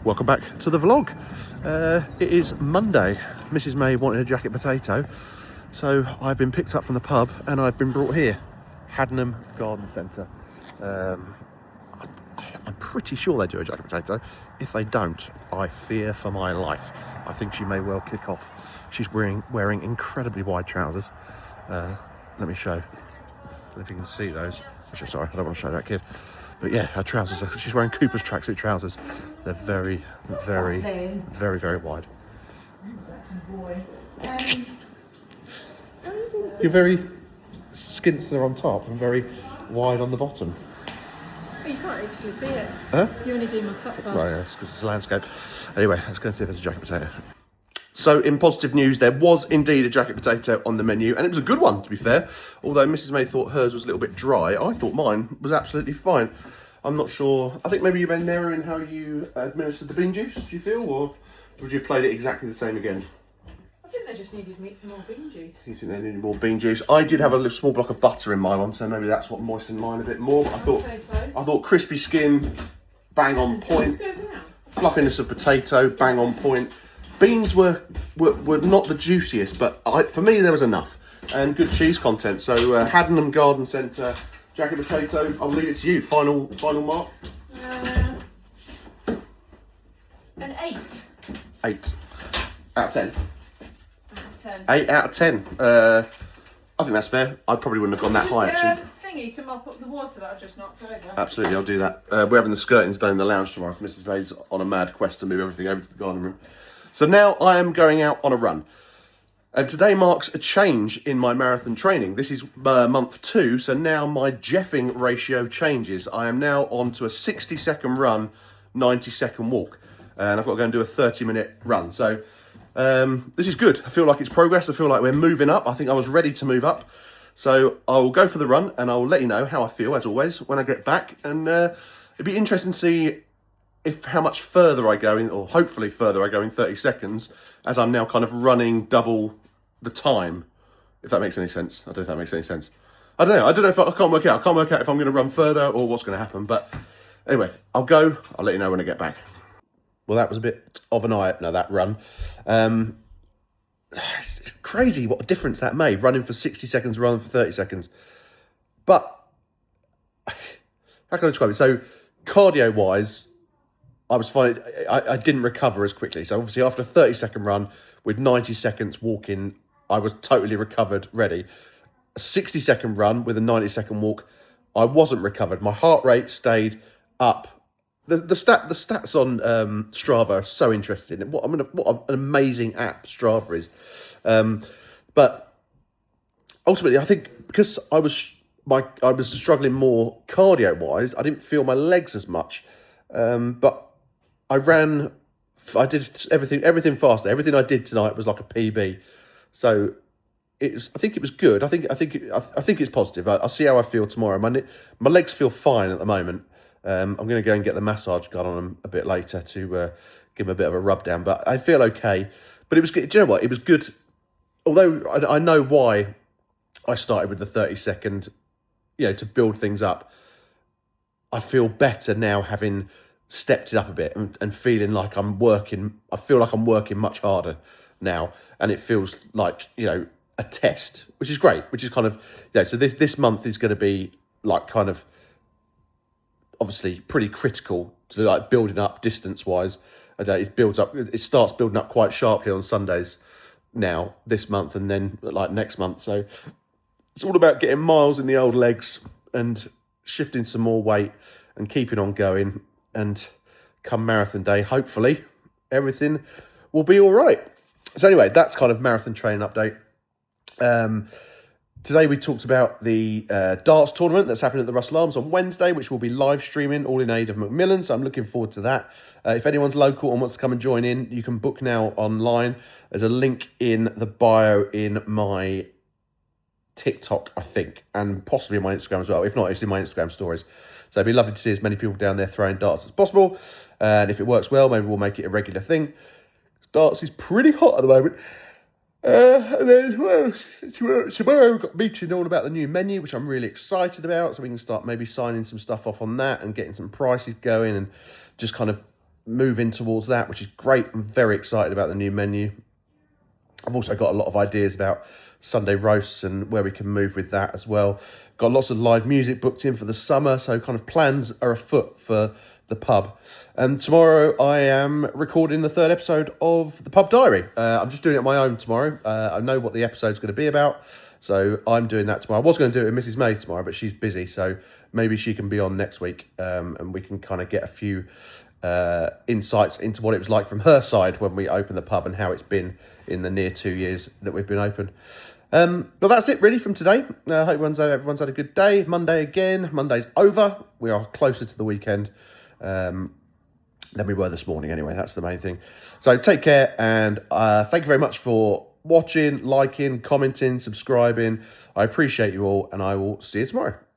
Welcome back to the vlog. It is Monday. Mrs. May wanted a jacket potato, so I've been picked up from the pub and I've been brought here, Haddenham Garden Centre. I'm pretty sure they do a jacket potato. If they don't, I fear for my life. I think she may well kick off. She's wearing incredibly wide trousers. Let me show. I don't know if you can see those. Actually, sorry, I don't want to show that kid. But yeah, her trousers, she's wearing Cooper's tracksuit trousers. They're very, very, very, very wide. You're very skinster on top and very wide on the bottom. You can't actually see it. Huh? You only do my top bar. Right, yeah, it's because it's a landscape. Anyway, let's go and see if there's a jacket potato. So, in positive news, there was indeed a jacket potato on the menu, and it was a good one, to be fair. Although Mrs. May thought hers was a little bit dry, I thought mine was absolutely fine. I'm not sure. I think maybe you've been narrow in how you administered the bean juice, do you feel? Or would you have played it exactly the same again? I think they just needed more bean juice. You think they needed more bean juice? I did have a little small block of butter in my one, so maybe that's what moistened mine a bit more. I thought crispy skin, bang on point. Fluffiness of potato, bang on point. Beans were not the juiciest, but for me there was enough. And good cheese content. So Haddenham Garden Centre jacket potato, I'll leave it to you. Final mark? An 8. 8 out of 10. 10. 8 out of 10. I think that's fair. I probably wouldn't have gone that high actually. Thingy to mop up the water that I've just knocked over. Absolutely, I'll do that. We're having the skirtings done in the lounge tomorrow. Mrs. Vay's on a mad quest to move everything over to the garden room. So now I am going out on a run. And today marks a change in my marathon training. This is month 2, so now my Jeffing ratio changes. I am now on to a 60-second run, 90-second walk. And I've got to go and do a 30-minute run. So this is good. I feel like it's progress. I feel like we're moving up. I think I was ready to move up. So I will go for the run and I will let you know how I feel, as always, when I get back. And it'd be interesting to see how much further I go in, or hopefully further I go in 30 seconds, as I'm now kind of running double the time, if that makes any sense. I don't know if that makes any sense. I don't know if I can't work out. I can't work out if I'm going to run further or what's going to happen. But anyway, I'll go. I'll let you know when I get back. Well, that was a bit of an eye-opener, that run. It's crazy what a difference that made, running for 60 seconds rather than for 30 seconds. But how can I describe it? So cardio-wise, I was fine. I didn't recover as quickly. So obviously after a 30-second run with 90 seconds walking, I was totally recovered, ready. A 60-second run with a 90-second walk, I wasn't recovered. My heart rate stayed up. The stats on Strava are so interesting. What an amazing app Strava is. But ultimately, I think because I was struggling more cardio-wise, I didn't feel my legs as much. But I did everything faster. Everything I did tonight was like a PB. So I think it was good. I think it's positive. I'll see how I feel tomorrow. My legs feel fine at the moment. I'm going to go and get the massage gun on them a bit later to give them a bit of a rub down. But I feel okay. But it was good. Do you know what? It was good. Although I know why I started with the 30-second, to build things up. I feel better now having stepped it up a bit and feeling like I'm working. I feel like I'm working much harder now. And it feels like, a test, which is great, which is kind of, so this month is going to be like kind of obviously pretty critical to like building up distance wise. It starts building up quite sharply on Sundays now this month and then like next month. So it's all about getting miles in the old legs and shifting some more weight and keeping on going. And come marathon day, hopefully everything will be all right. So anyway, that's kind of marathon training update. Today we talked about the darts tournament that's happening at the Russell Arms on Wednesday, which will be live streaming, all in aid of Macmillan. So I'm looking forward to that. If anyone's local and wants to come and join in, you can book now online. There's a link in the bio in my TikTok, I think, and possibly my Instagram as well. If not, it's in my Instagram stories. So it'd be lovely to see as many people down there throwing darts as possible. And if it works well, maybe we'll make it a regular thing. Darts is pretty hot at the moment. And then as well, tomorrow we've got a meeting all about the new menu, which I'm really excited about. So we can start maybe signing some stuff off on that and getting some prices going and just kind of moving towards that, which is great. I'm very excited about the new menu. I've also got a lot of ideas about Sunday roasts and where we can move with that as well. Got lots of live music booked in for the summer, so kind of plans are afoot for the pub. And tomorrow I am recording the 3rd episode of the Pub Diary. I'm just doing it on my own tomorrow. I know what the episode's going to be about, so I'm doing that tomorrow. I was going to do it with Mrs. May tomorrow, but she's busy, so maybe she can be on next week, and we can kind of get a few insights into what it was like from her side when we opened the pub and how it's been in the near 2 years that we've been open. But that's it really from today. I hope everyone's had a good day. Monday again. Monday's over. We are closer to the weekend than we were this morning anyway. That's the main thing. So take care, and thank you very much for watching, liking, commenting, subscribing. I appreciate you all, and I will see you tomorrow.